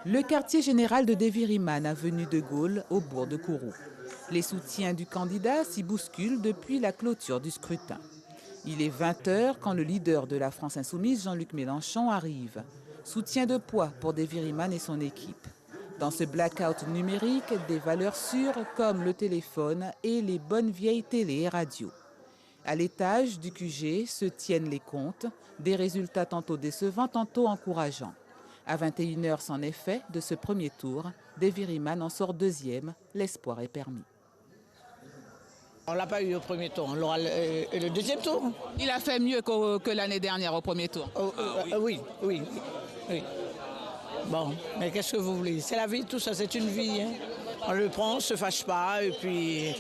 Le quartier général de Deviriman, avenue de Gaulle, au bourg de Kourou. Les soutiens du candidat s'y bousculent depuis la clôture du scrutin. Il est 20 h quand le leader de la France insoumise, Jean-Luc Mélenchon, arrive. Soutien de poids pour Deviriman et son équipe. Dans ce blackout numérique, des valeurs sûres comme le téléphone et les bonnes vieilles télé et radios. À l'étage du QG se tiennent les comptes, des résultats tantôt décevants, tantôt encourageants. À 21 h, c'en est fait de ce premier tour. Deviriman en sort deuxième. L'espoir est permis. On ne l'a pas eu au premier tour, on l'aura le deuxième tour. Il a fait mieux que l'année dernière au premier tour. Oui. Bon, mais qu'est-ce que vous voulez? C'est la vie, tout ça, c'est une vie. Hein. On le prend, on ne se fâche pas, et puis...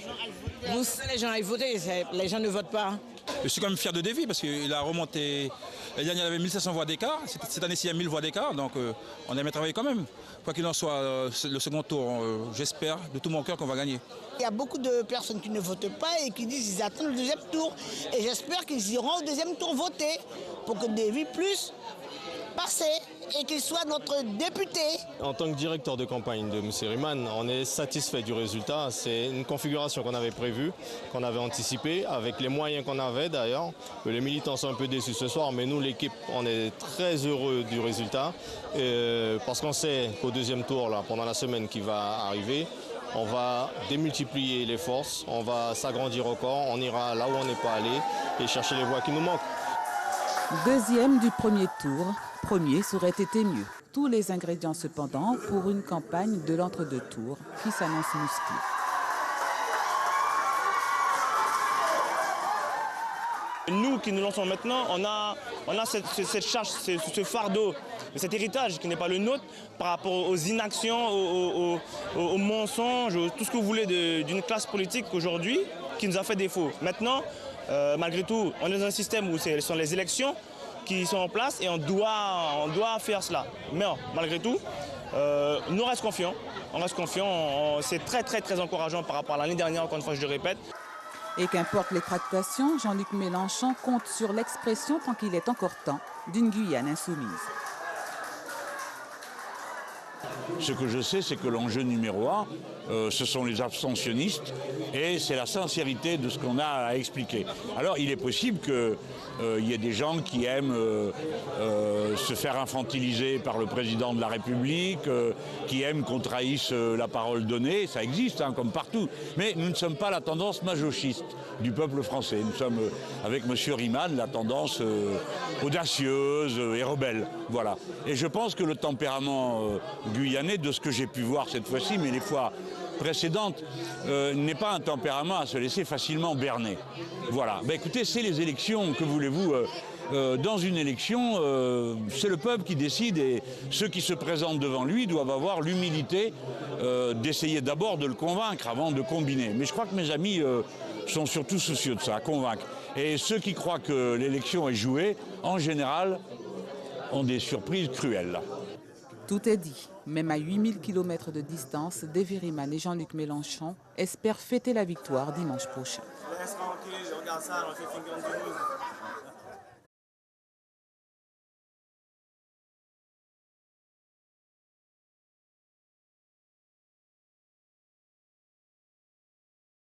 les gens aillent voter, les gens ne votent pas. Je suis quand même fier de Davy parce qu'il a remonté. L'année dernière, il y avait 1500 voix d'écart. Cette année-ci, il y a 1000 voix d'écart. Donc, on aime travailler quand même. Quoi qu'il en soit, le second tour, j'espère de tout mon cœur qu'on va gagner. Il y a beaucoup de personnes qui ne votent pas et qui disent qu'ils attendent le deuxième tour. Et j'espère qu'ils iront au deuxième tour voter pour que Davy puisse passer et qu'il soit notre député. En tant que directeur de campagne de M. Riemann, on est satisfait du résultat. C'est une configuration qu'on avait prévue, qu'on avait anticipée, avec les moyens qu'on avait d'ailleurs. Les militants sont un peu déçus ce soir, mais nous, l'équipe, on est très heureux du résultat. Parce qu'on sait qu'au deuxième tour, là, pendant la semaine qui va arriver, on va démultiplier les forces, on va s'agrandir encore, on ira là où on n'est pas allé et chercher les voix qui nous manquent. Deuxième du premier tour, premier serait été mieux. Tous les ingrédients cependant pour une campagne de l'entre-deux tours qui s'annonce musclée. Nous qui nous lançons maintenant, on a cette charge, ce fardeau, cet héritage qui n'est pas le nôtre par rapport aux inactions, aux mensonges, tout ce que vous voulez d'une classe politique aujourd'hui qui nous a fait défaut. Maintenant, malgré tout, on est dans un système où ce sont les élections qui sont en place et on doit faire cela. Mais malgré tout, nous on reste confiants. C'est très encourageant par rapport à l'année dernière, encore une fois je le répète. Et qu'importe les tractations, Jean-Luc Mélenchon compte sur l'expression, tant qu'il est encore temps, d'une Guyane insoumise. Ce que je sais, c'est que l'enjeu numéro un, ce sont les abstentionnistes et c'est la sincérité de ce qu'on a à expliquer. Alors, il est possible qu'il y ait des gens qui aiment se faire infantiliser par le président de la République, qui aiment qu'on trahisse la parole donnée. Ça existe, hein, comme partout. Mais nous ne sommes pas la tendance masochiste du peuple français. Nous sommes, avec M. Riemann, la tendance audacieuse et rebelle. Voilà. Et je pense que le tempérament guyanais, de ce que j'ai pu voir cette fois-ci, mais les fois précédentes, n'est pas un tempérament à se laisser facilement berner. Voilà. Ben, écoutez, c'est les élections, que voulez-vous dans une élection, c'est le peuple qui décide et ceux qui se présentent devant lui doivent avoir l'humilité d'essayer d'abord de le convaincre avant de combiner. Mais je crois que mes amis sont surtout soucieux de ça, convaincre. Et ceux qui croient que l'élection est jouée, en général, ont des surprises cruelles. Tout est dit. Même à 8000 km de distance, Deviriman et Jean-Luc Mélenchon espèrent fêter la victoire dimanche prochain. Laisse tranquille, regarde ça, on fait finger de nous.